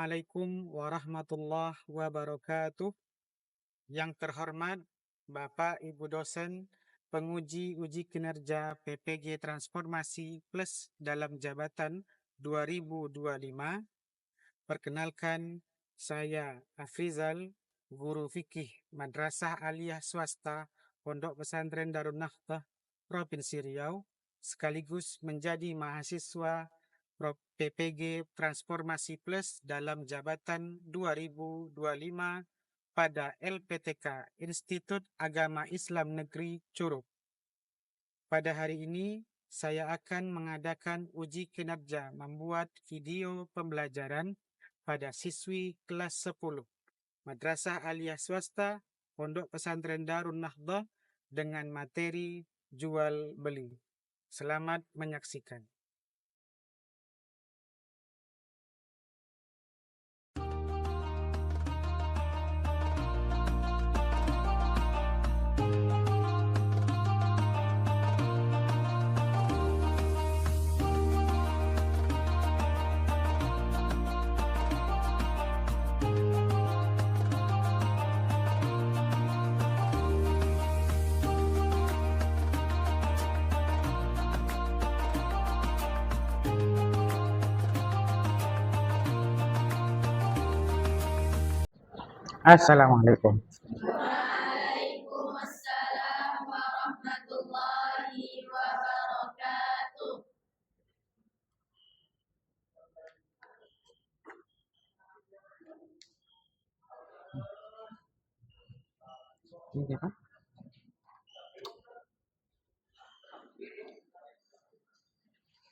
Assalamualaikum warahmatullahi wabarakatuh. Yang terhormat Bapak Ibu dosen penguji uji kinerja PPG Transformasi Plus dalam jabatan 2025. Perkenalkan, saya Afrizal, guru fikih Madrasah Aliyah Swasta Pondok Pesantren Darun Nahdhah Provinsi Riau, sekaligus menjadi mahasiswa PPG Transformasi Plus dalam jabatan 2025 pada LPTK Institut Agama Islam Negeri Curug. Pada hari ini, saya akan mengadakan uji kinerja membuat video pembelajaran pada siswi kelas 10 Madrasah Aliyah Swasta Pondok Pesantren Darun Nahdhah dengan materi jual beli. Selamat menyaksikan. Assalamualaikum. Waalaikumsalam warahmatullahi wabarakatuh.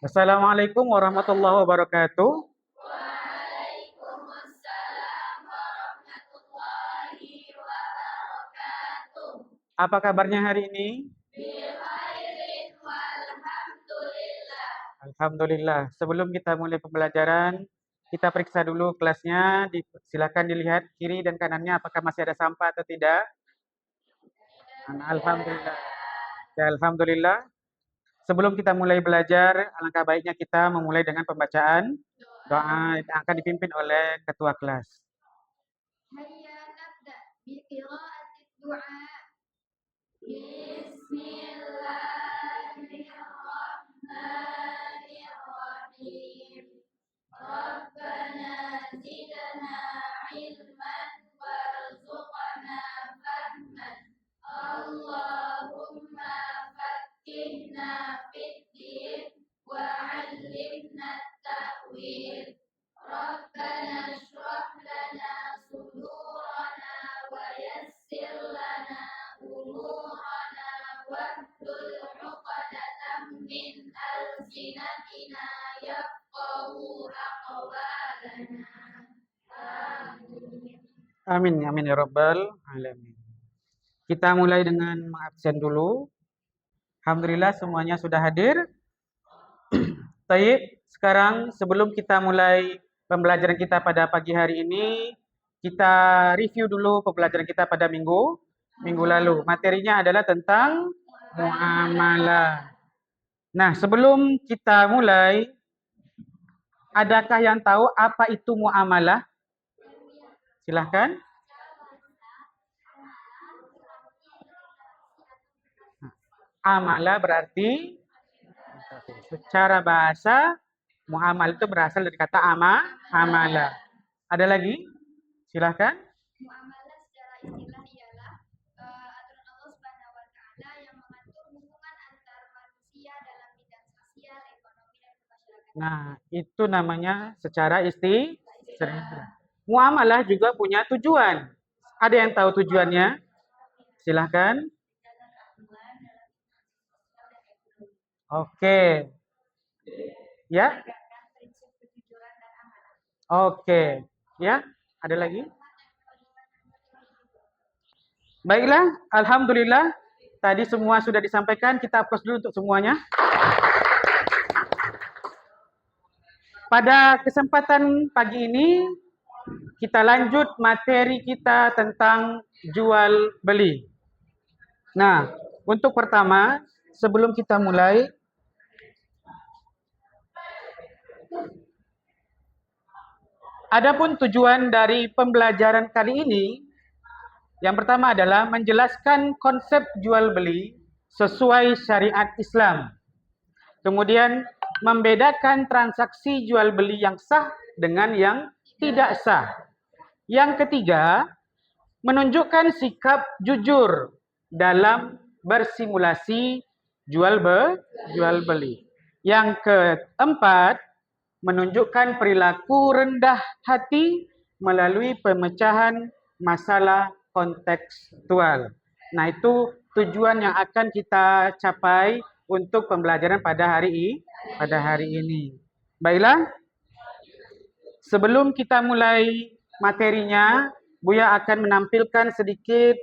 Assalamualaikum warahmatullahi wabarakatuh. Waalaikumsalam warahmatullahi wabarakatuh. Apa kabarnya hari ini? Bilkhairin walhamdulillah. Alhamdulillah. Sebelum kita mulai pembelajaran, kita periksa dulu kelasnya. Silakan dilihat kiri dan kanannya apakah masih ada sampah atau tidak. Alhamdulillah. Ya, alhamdulillah. Sebelum kita mulai belajar, alangkah baiknya kita memulai dengan pembacaan doa yang akan dipimpin oleh ketua kelas. Hayya nabda bi qira'ati du'a. Bismillahirrahmanirrahim. Rabbana zidna ilman warzuqna fahman. Allahumma faqqihna fid-din wa 'allimna at-ta'wil. Rabbana shrah lana sudurana wa yassir lana umurana wahlul 'uqdatam min alsinatina yafqahu aqwalana. Amin. Amin, amin ya rabbal alamin. Kita mulai dengan mengabsen dulu. Alhamdulillah semuanya sudah hadir. Baik, sekarang sebelum kita mulai pembelajaran kita pada pagi hari ini, kita review dulu pembelajaran kita pada minggu lalu. Materinya adalah tentang muamalah. Nah, sebelum kita mulai, adakah yang tahu apa itu muamalah? Silahkan. Amalah berarti secara bahasa muamal itu berasal dari kata amalah. Ada lagi? Silahkan. Muamalah secara istilah ialah aturan Allah Subhanahu wa taala yang mengatur hubungan antar manusia dalam bidang sosial, ekonomi dan kemasyarakatan. Nah, itu namanya secara istilah. Muamalah juga punya tujuan. Ada yang tahu tujuannya? Silahkan. Oke. Ya? Oke. Ya? Ada lagi? Baiklah, alhamdulillah. Tadi semua sudah disampaikan, kita aplaus dulu untuk semuanya. Pada kesempatan pagi ini, kita lanjut materi kita tentang jual beli. Nah, untuk pertama, sebelum kita mulai, Adapun tujuan dari pembelajaran kali ini, yang pertama adalah menjelaskan konsep jual beli sesuai syariat Islam. Kemudian membedakan transaksi jual beli yang sah dengan yang tidak sah. Yang ketiga, menunjukkan sikap jujur dalam bersimulasi jual beli. Yang keempat, menunjukkan perilaku rendah hati melalui pemecahan masalah kontekstual. Nah, itu tujuan yang akan kita capai untuk pembelajaran pada hari ini. Baiklah, sebelum kita mulai materinya, Buya akan menampilkan sedikit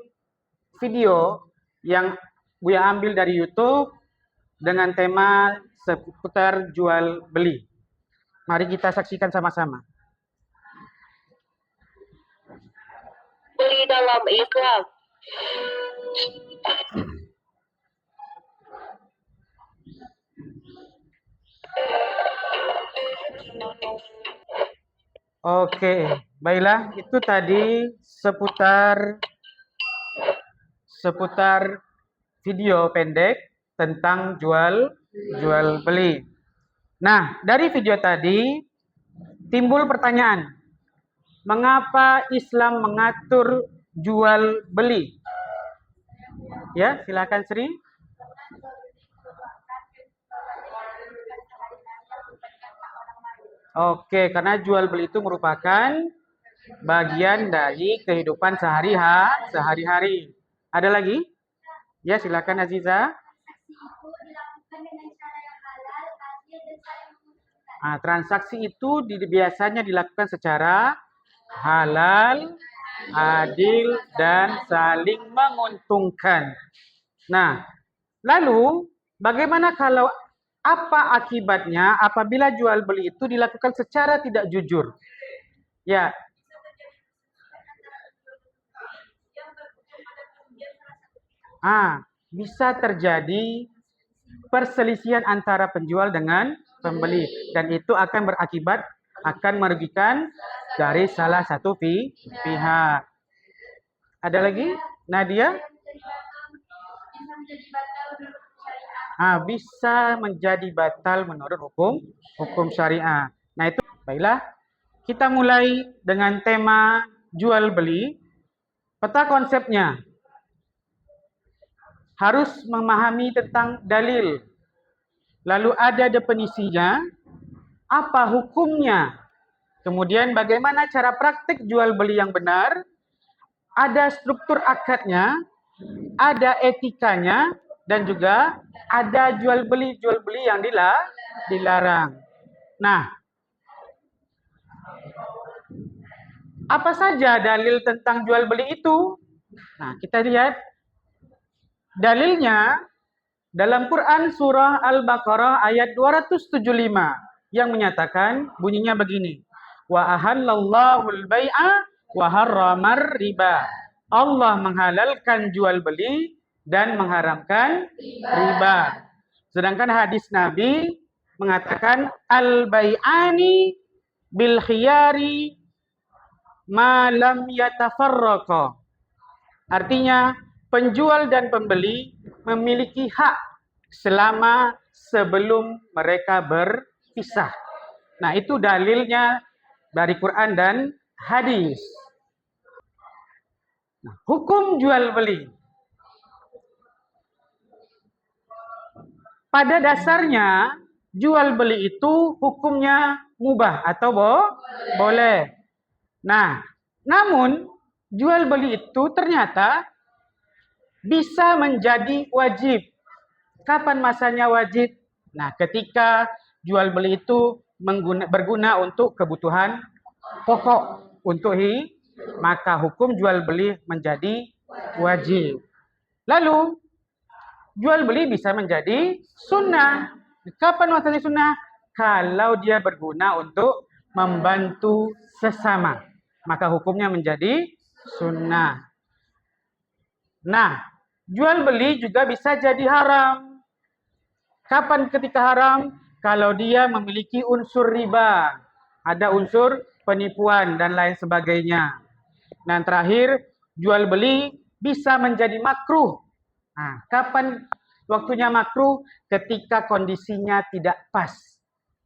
video yang Buya ambil dari YouTube dengan tema seputar jual beli. Mari kita saksikan sama-sama. Beli dalam Islam. Oke, baiklah, itu tadi seputar video pendek tentang jual beli. Nah, dari video tadi timbul pertanyaan, mengapa Islam mengatur jual beli? Ya, silakan Sri. Oke, karena jual beli itu merupakan bagian dari kehidupan sehari-hari. Ada lagi? Ya, silakan Aziza. Transaksi itu biasanya dilakukan secara halal, adil, dan saling menguntungkan. Nah, lalu bagaimana kalau apa akibatnya apabila jual beli itu dilakukan secara tidak jujur? Ya. Bisa terjadi perselisihan antara penjual dengan pembeli dan itu akan berakibat akan merugikan dari salah satu pihak. Ada lagi? Nadia? Bisa menjadi batal menurut hukum syariah. Nah, itu baiklah. Kita mulai dengan tema jual beli. Peta konsepnya. Harus memahami tentang dalil. Lalu ada definisinya, apa hukumnya, kemudian bagaimana cara praktik jual beli yang benar, ada struktur akadnya, ada etikanya, dan juga ada jual beli yang dilarang. Nah, apa saja dalil tentang jual beli itu? Nah, kita lihat dalilnya dalam Quran surah Al-Baqarah ayat 275 yang menyatakan bunyinya begini. Wa ahallallahu al-bai'a wa harramar riba. Allah menghalalkan jual beli dan mengharamkan riba. Sedangkan hadis Nabi mengatakan al-bai'ani bil khiyari ma lam yatafarraqa. Artinya penjual dan pembeli memiliki hak selama sebelum mereka berpisah. Nah, itu dalilnya dari Quran dan hadis. Nah, hukum jual beli. Pada dasarnya, jual beli itu hukumnya mubah atau boleh. Nah, namun jual beli itu ternyata bisa menjadi wajib. Kapan masanya wajib? Nah, ketika jual beli itu berguna untuk kebutuhan pokok untuk maka hukum jual beli menjadi wajib. Lalu jual beli bisa menjadi sunnah. Kapan masanya sunnah? Kalau dia berguna untuk membantu sesama, maka hukumnya menjadi sunnah. Nah, jual beli juga bisa jadi haram. Kapan ketika haram? Kalau dia memiliki unsur riba. Ada unsur penipuan dan lain sebagainya. Dan terakhir, jual beli bisa menjadi makruh. Nah, kapan waktunya makruh? Ketika kondisinya tidak pas.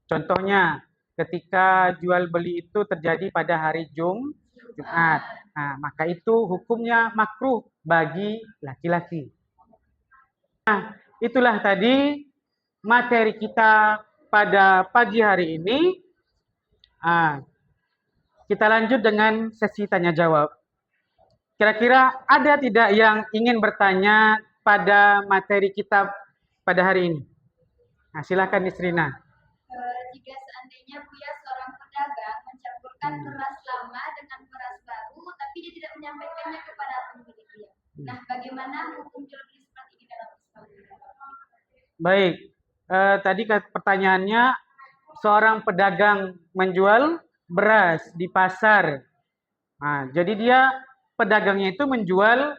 Contohnya, ketika jual beli itu terjadi pada hari Jumat. Nah, maka itu hukumnya makruh bagi laki-laki. Nah, itulah tadi materi kita pada pagi hari ini. Kita lanjut dengan sesi tanya jawab. Kira-kira ada tidak yang ingin bertanya pada materi kita pada hari ini? Nah, silakan Nisrina. Jika seandainya Buya seorang pedagang mencampurkan beras lama dengan beras baru, tapi dia tidak menyampaikannya kepada pembeli. Nah, bagaimana hukum jual beli seperti ini dalam Islam? Baik, tadi pertanyaannya seorang pedagang menjual beras di pasar. Nah, jadi dia pedagangnya itu menjual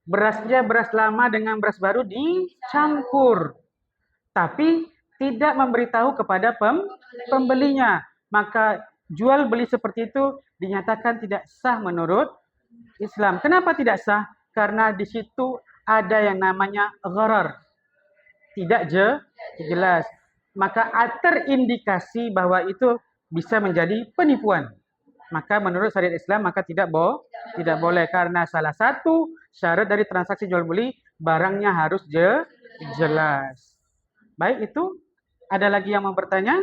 berasnya beras lama dengan beras baru dicampur, tapi tidak memberitahu kepada pembelinya. Maka jual beli seperti itu dinyatakan tidak sah menurut Islam. Kenapa tidak sah? Karena di situ ada yang namanya gharar. Tidak jelas. Maka terindikasi bahwa itu bisa menjadi penipuan. Maka menurut syariat Islam maka tidak boleh karena salah satu syarat dari transaksi jual beli barangnya harus jelas. Baik, itu ada lagi yang mau bertanya?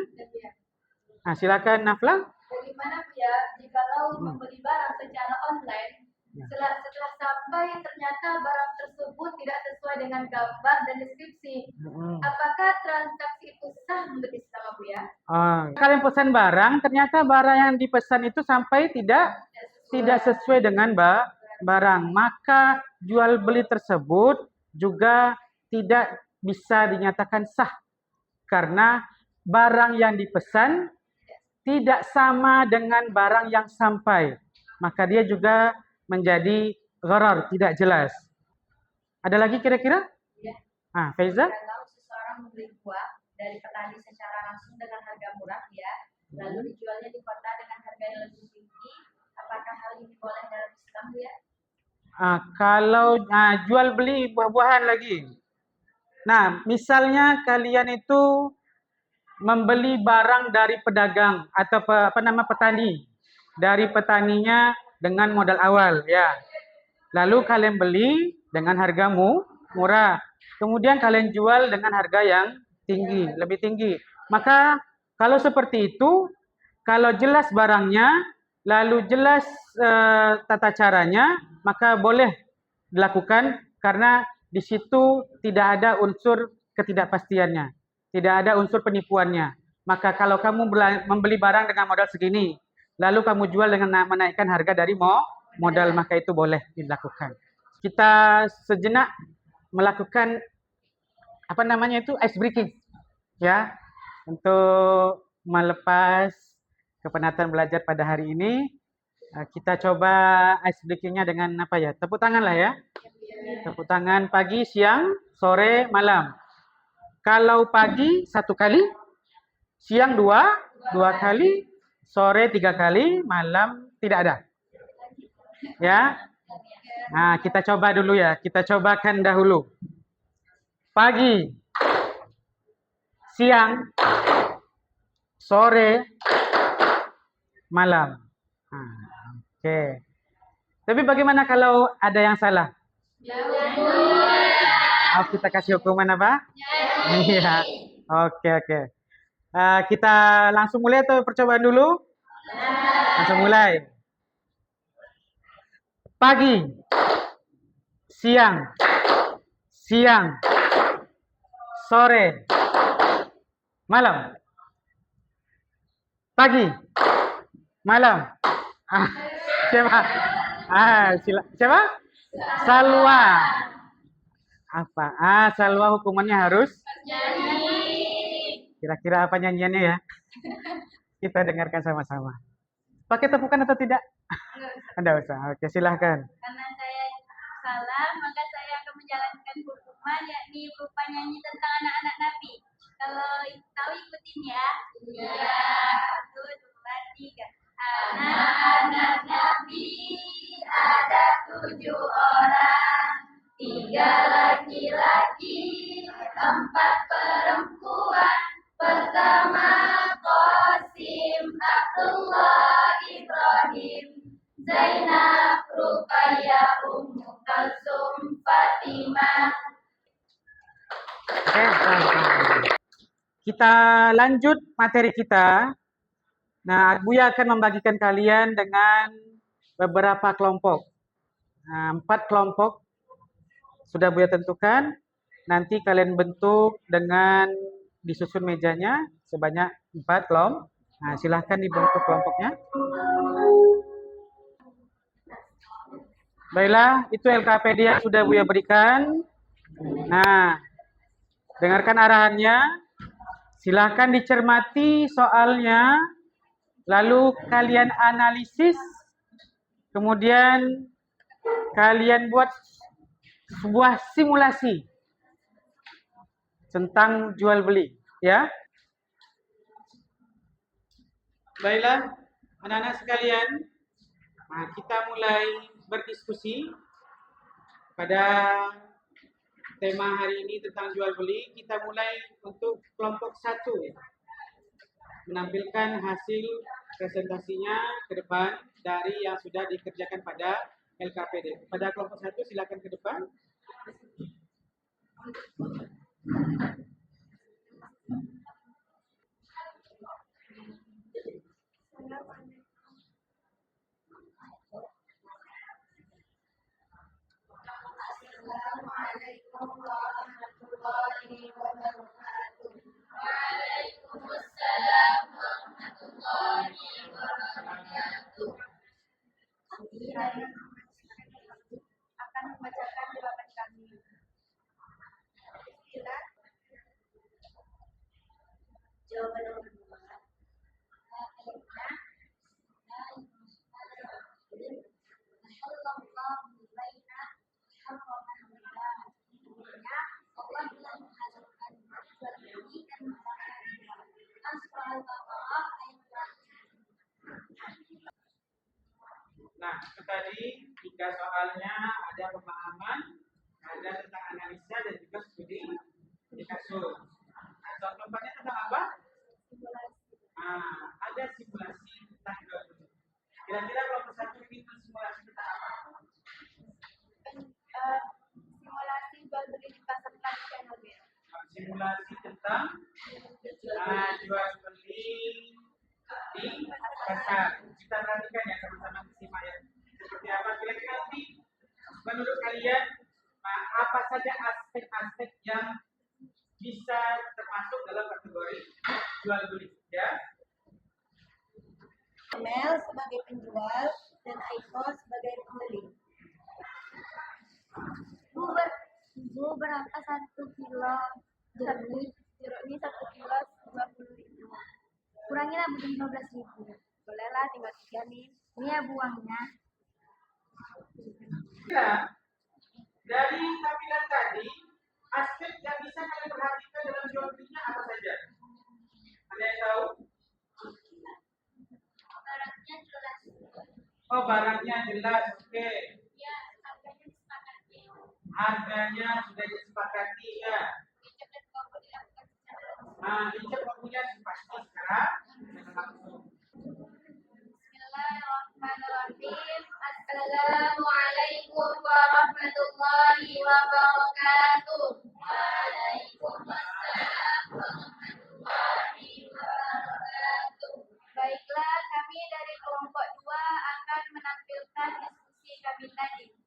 Nah, silakan Nafla. Bagaimana ya jikalau membeli barang secara online, setelah sampai ternyata barang tersebut tidak sesuai dengan gambar dan deskripsi, apakah transaksi itu sah menurut Islam, Bu ya? Kalian pesan barang, ternyata barang yang dipesan itu sampai tidak sesuai dengan barang, maka jual beli tersebut juga tidak bisa dinyatakan sah karena barang yang dipesan tidak sama dengan barang yang sampai, maka dia juga menjadi gharar, tidak jelas. Ada lagi kira-kira? Ya. Faiza? Kalau seseorang membeli buah dari petani secara langsung dengan harga murah ya, lalu dijualnya di kota dengan harga yang lebih tinggi, apakah hal ini boleh dalam Islam ya? Kalau jual beli buah-buahan lagi. Nah, misalnya kalian itu membeli barang dari pedagang atau petani. Dari petaninya dengan modal awal ya. Lalu kalian beli dengan harga murah. Kemudian kalian jual dengan harga yang tinggi, lebih tinggi. Maka kalau seperti itu, kalau jelas barangnya, lalu jelas tata caranya, maka boleh dilakukan karena di situ tidak ada unsur ketidakpastiannya. Tidak ada unsur penipuannya. Maka kalau kamu membeli barang dengan modal segini, lalu kamu jual dengan menaikkan harga dari modal, maka itu boleh dilakukan. Kita sejenak melakukan ice breaking ya, untuk melepas kepenatan belajar pada hari ini. Kita coba ice breakingnya dengan tepuk tangan lah ya. Tepuk tangan pagi, siang, sore, malam. Kalau pagi 1 kali, siang 2 kali, sore 3 kali, malam tidak ada. Ya. Nah, kita coba dulu ya. Kita cobakan dahulu. Pagi, siang, sore, malam. Oke. Tapi bagaimana kalau ada yang salah? Kita kasih hukuman apa? Iya. Oke. Kita langsung mulai atau percobaan dulu? Langsung mulai. Pagi, siang, sore, malam. Pagi, malam. Siapa? Siapa? Salwa. Apa? Salwa hukumannya harus nyanyi. Kira-kira apa nyanyiannya ya? Kita dengarkan sama-sama. Pakai tepukan atau tidak? Anda usah. Oke, silahkan. Karena saya salah, maka saya akan menjalankan hukuman yakni berupa nyanyi tentang anak-anak Nabi. Kalau tahu ikutin ya. Iya. 1, 2, 3. Anak-anak Nabi ada 7 orang, 3 laki-laki, 4 perempuan. Pertama Qasim, Abdullah, Ibrahim, Zainab, Ruqayyah, Ummu Kalsum, Fatimah. Kita lanjut materi kita. Nah, Buya akan membagikan kalian dengan beberapa kelompok. 4 kelompok sudah Buya tentukan. Nanti kalian bentuk dengan disusun mejanya sebanyak 4 kelompok. Nah, silahkan dibentuk kelompoknya. Baiklah, itu LKPD yang sudah Buya berikan. Nah, dengarkan arahannya. Silahkan dicermati soalnya, lalu kalian analisis, kemudian kalian buat sebuah simulasi tentang jual beli, ya. Baiklah, anak-anak sekalian, nah, kita mulai berdiskusi pada tema hari ini tentang jual beli. Kita mulai untuk kelompok 1 menampilkan hasil presentasinya ke depan dari yang sudah dikerjakan pada LKPD. Pada kelompok 1 silakan ke depan. Assalamualaikum warahmatullahi wabarakatuh. Waalaikumsalam warahmatullahi wabarakatuh. Kami dari akan membacakan jawaban kami. Bismillah. Jawaban nomor 2. Nah, itu tadi 3 soalnya ada pemahaman, ada tentang analisa dan juga studi kasus. Nah, contoh contohnya tentang apa? Nah, ada simulasi tentang jual beli. Kira-kira kelompok 1 ini simulasi tentang apa? Simulasi jual beli di pasar tradisional. Simulasi tentang jual beli di pasar. Kita perhatikan ya sama-sama simak ya. Seperti apa kira-kira nanti menurut kalian apa saja aspek-aspek yang bisa termasuk dalam kategori jual beli ya? Mel sebagai penjual dan Aiko sebagai pembeli. Bu berapa 1 kilo jeruk ini 1 kilo 20.000. Kurangilah menjadi 15.000. Bolehlah tinggal 3 nih. Ini ya buangnya. Ya, dari tampilan tadi aspek yang bisa kalian perhatikan dalam jual belinya apa saja? Ada yang tahu? Barangnya jelas. Oh, barangnya jelas, oke. Ya, harganya disepakati. Harganya sudah disepakati ya. Icip dan Bapak dilakukan secara Nah, icip pokoknya pasti sekarang langsung. Bismillahirrahmanirrahim. Assalamualaikum warahmatullahi wabarakatuh. Waalaikumsalam warahmatullahi wabarakatuh. Baiklah, kami dari kelompok 2 akan menampilkan diskusi kami tadi.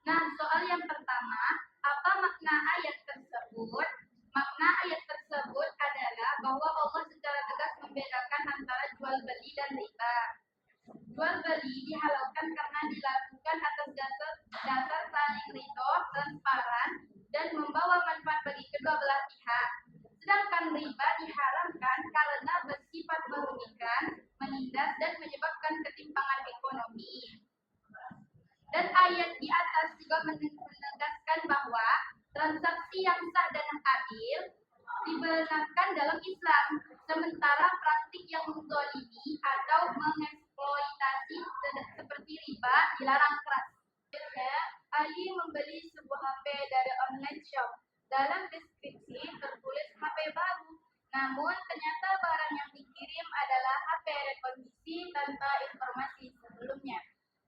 Nah, soal yang pertama, apa makna ayat tersebut? Makna ayat tersebut adalah bahwa Allah secara tegas membedakan antara jual beli dan riba. Jual beli dihalalkan karena dilakukan atas dasar saling ridho, transparan, dan membawa manfaat bagi kedua belah pihak. Sedangkan riba diharamkan karena bersifat merugikan, menindas, dan menyebabkan ketimpangan ekonomi. Dan ayat di atas juga menegaskan bahwa transaksi yang sah dan adil dibenarkan dalam Islam, Sementara praktik yang menzalimi atau mengeksploitasi seperti riba dilarang keras. Akhirnya, Ali membeli sebuah HP dari online shop. Dalam deskripsi tertulis HP baru, namun ternyata barang yang dikirim adalah HP rekondisi tanpa informasi sebelumnya.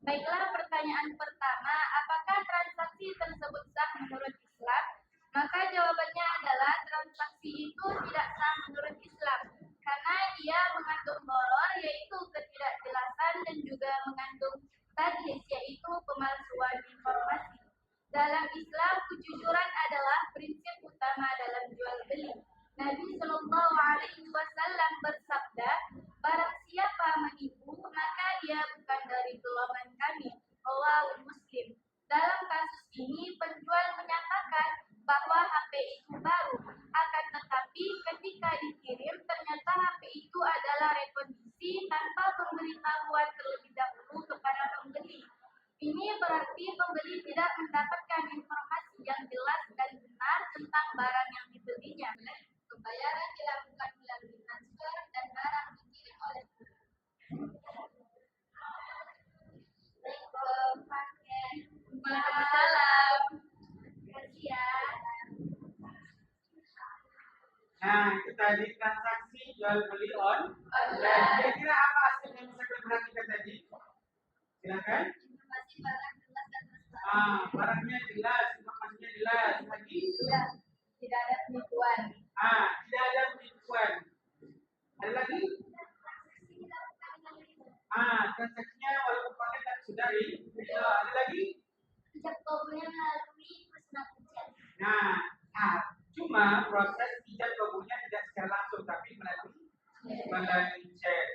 Baiklah, pertanyaan pertama, apakah transaksi tersebut sah menurut Islam? Maka jawabannya adalah transaksi itu tidak sah menurut Islam karena ia mengandung gharar, yaitu ketidakjelasan, dan juga mengandung tadlis, yaitu pemalsuan informasi. Dalam Islam, kejujuran adalah prinsip utama dalam jual beli. Nabi Shallallahu Alaihi Wasallam bersabda, barang siapa menipu, maka dia bukan dari golongan kami. Rawahu Muslim. Dalam kasus ini, penjual menyatakan bahwa HP itu baru, akan tetapi ketika dikirim ternyata HP itu adalah rekondisi tanpa pemberitahuan terlebih dahulu kepada pembeli. Ini berarti pembeli tidak mendapatkan informasi yang jelas dan benar tentang barang yang dibelinya. Pembayaran dilakukan melalui transfer dan barang dikirim oleh Waalaikumsalam. Nah, itu tadi transaksi jual beli online. Kira-kira apa aspek yang bisa kita perhatikan tadi? Silakan. Informasi barang jelas dan transparan. Barangnya jelas, informasinya jelas. Lagi? Tidak ada penipuan. Tidak ada penipuan. Ada lagi? Transaksinya walaupun pakai tapi sudah ada lagi? Ijab kabulnya melalui personal chat. Cuma proses ijab kabulnya tidak secara langsung tapi melalui chat.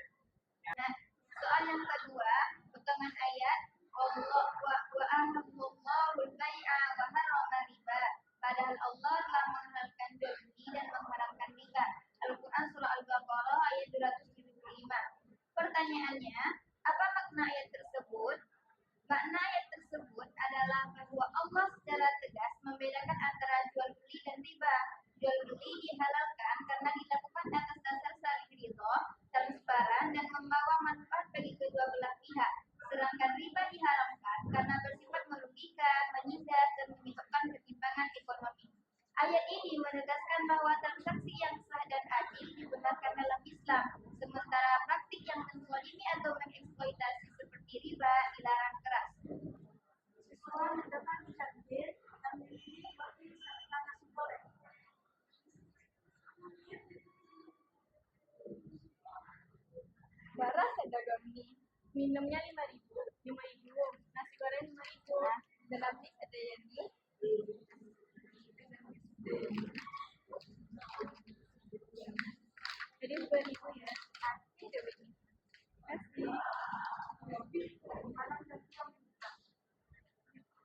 Nah, soal yang kedua, potongan ayat Allah wa ahallallahu al-bai'a wa harrama riba. Padahal Allah telah menghalalkan jual beli dan mengharamkan riba. Al-Quran surah Al-Baqarah ayat 275. Pertanyaannya, apa makna ayat tersebut? Makna ayat tersebut adalah bahwa Allah secara tegas membedakan antara jual beli dan riba. Jual beli dihalalkan karena dilakukan atas dasar saling ridho, transparan, dan membawa manfaat bagi kedua belah pihak. Sedangkan riba diharamkan karena bersifat merugikan, menindas, dan menyebabkan ketimpangan ekonomi. Ayat ini menegaskan bahwa transaksi yang sah dan adil dibenarkan dalam Islam, sementara praktik yang menzalimi atau mengeksploitasi seperti riba dilarang keras. Baras ada gami, minumnya 5.000, nasi goreng 5.000, dalam bis ada yang di. Jadi 2.000 ya.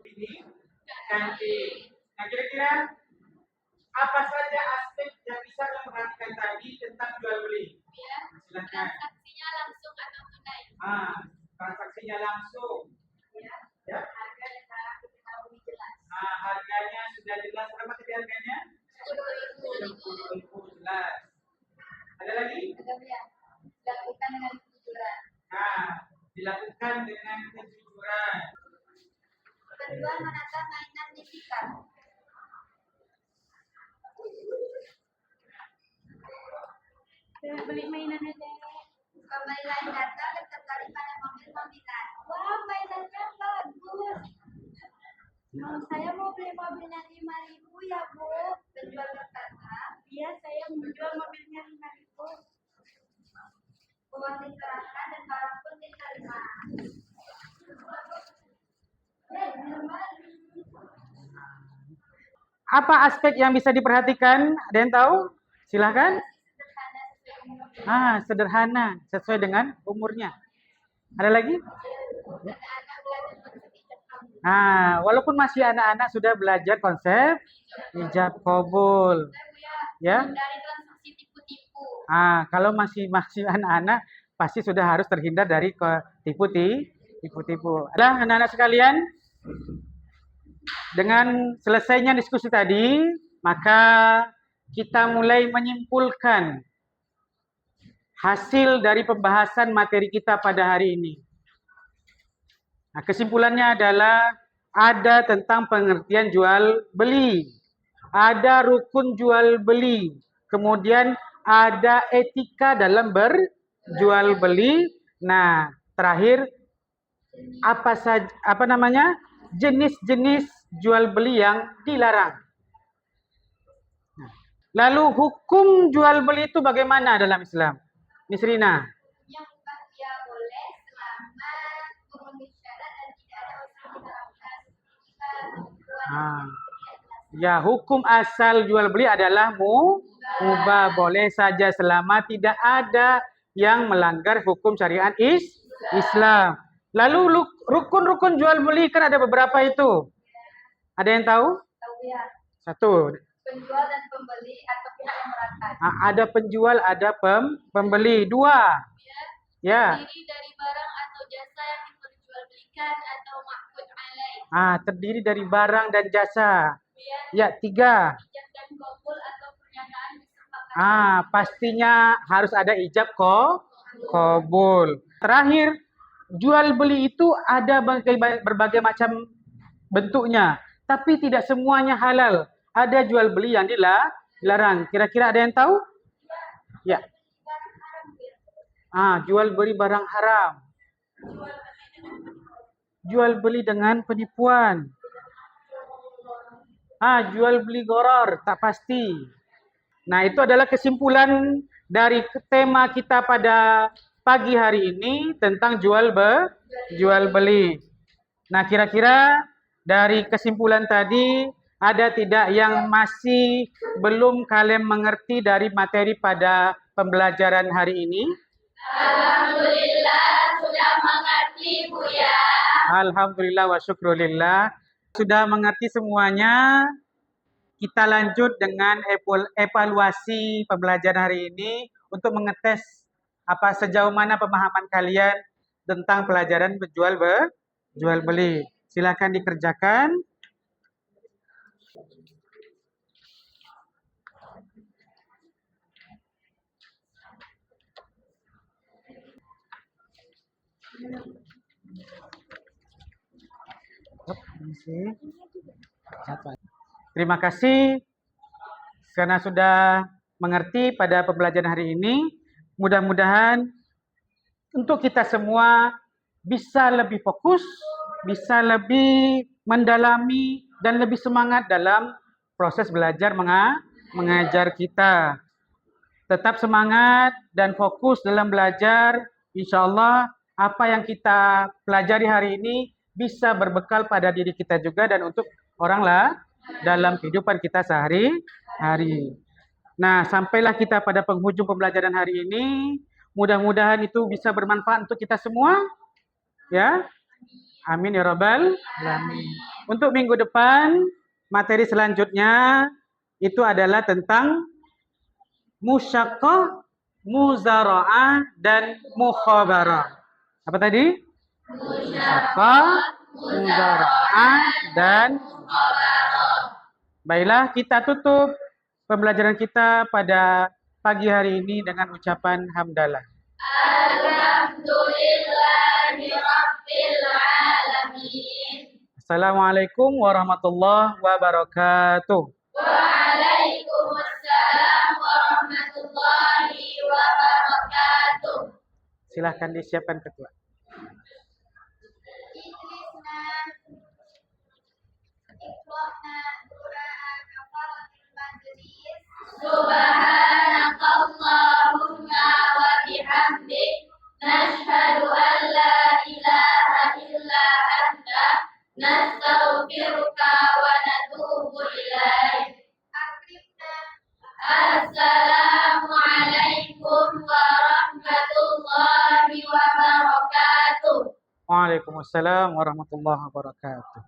Ini cantik. Nah, kira-kira apa saja aspek yang bisa kamu perhatikan tadi tentang jual beli? Ya, Silakan. transaksinya langsung atau tunai. Transaksinya langsung. Ya. Harga dan barang diketahui jelas. Harganya sudah jelas. Berapa tadi harganya? 10.000. 10.000 jelas. Ada lagi? Ada ya. Dilakukan dengan kejujuran. Dilakukan dengan kejujuran. Kedua, menata mainan digital. Beli mainan aja. Kembali lain datang dan tertarik pada mobil-mobilan. Wah, mainannya bagus. Saya mau beli mobilnya 5.000 ya, Bu. Penjual berkata, iya, saya menjual mobilnya 5.000. Uang diserahkan dan barang pun diterima. Apa aspek yang bisa diperhatikan? Ada yang tahu? Silahkan. Sederhana, sesuai dengan umurnya. Ada lagi? Walaupun masih anak-anak sudah belajar konsep ijab kabul. Ya. Dari transaksi tipu-tipu. Kalau masih anak-anak pasti sudah harus terhindar dari tipu-tipu. Ada anak-anak sekalian? Dengan selesainya diskusi tadi, maka kita mulai menyimpulkan hasil dari pembahasan materi kita pada hari ini. Nah, kesimpulannya adalah ada tentang pengertian jual beli, ada rukun jual beli, kemudian ada etika dalam berjual beli. Nah, terakhir jenis-jenis jual beli yang dilarang. Lalu hukum jual beli itu bagaimana dalam Islam? Nisrina. Yang dia boleh selama memenuhi syarat dan tidak ada unsur dilarang. Ya, hukum asal jual beli adalah mubah, boleh saja selama tidak ada yang melanggar hukum syariat Islam. Lalu rukun-rukun jual beli kan ada beberapa itu. Ada yang tahu? Tahu ya. Satu. Penjual dan pembeli atau pihak yang merakat. Ada penjual, ada pembeli. Dua. Ya. Terdiri dari barang atau jasa yang diperjualbelikan atau ma'qud alaih. Terdiri dari barang dan jasa. Ya, tiga. Ijab dan qabul atau pernyataan kesepakatan. Pastinya harus ada ijab qabul. Terakhir, jual beli itu ada berbagai macam bentuknya, tapi tidak semuanya halal. Ada jual beli yang dilarang. Kira-kira ada yang tahu? Ya. Jual beli barang haram. Jual beli dengan penipuan. Jual beli gharar, tak pasti. Nah, itu adalah kesimpulan dari tema kita pada pagi hari ini tentang jual beli. Nah, kira-kira dari kesimpulan tadi ada tidak yang masih belum kalian mengerti dari materi pada pembelajaran hari ini? Alhamdulillah sudah mengerti, Buya. Alhamdulillah wa syukrulillah. Sudah mengerti semuanya. Kita lanjut dengan evaluasi pembelajaran hari ini untuk mengetes sejauh mana pemahaman kalian tentang pelajaran jual beli. Silakan dikerjakan. Terima kasih karena sudah mengerti pada pembelajaran hari ini. Mudah-mudahan untuk kita semua bisa lebih fokus, bisa lebih mendalami dan lebih semangat dalam proses belajar mengajar kita. Tetap semangat dan fokus dalam belajar. Insya Allah apa yang kita pelajari hari ini bisa berbekal pada diri kita juga dan untuk orang lah dalam kehidupan kita sehari-hari. Nah, sampailah kita pada penghujung pembelajaran hari ini. Mudah-mudahan itu bisa bermanfaat untuk kita semua. Ya. Amin ya rabbal alamin. Untuk minggu depan, materi selanjutnya itu adalah tentang musyaqqah, muzara'ah dan mukhabarah. Apa tadi? Musyaqqah, muzara'ah dan mukhabarah. Baiklah, kita tutup pembelajaran kita pada pagi hari ini dengan ucapan hamdalah. Alhamdulillahirabbil alamin. Assalamualaikum warahmatullahi wabarakatuh. Waalaikumsalam warahmatullahi wabarakatuh. Silakan disiapkan ketua. Subhanakallahumma wa bihamdik nashhadu an la ilaha illa anta nastaghfiruka wa natubu ilaik. Assalamualaikum warahmatullahi wabarakatuh. Waalaikumsalam warahmatullahi wabarakatuh.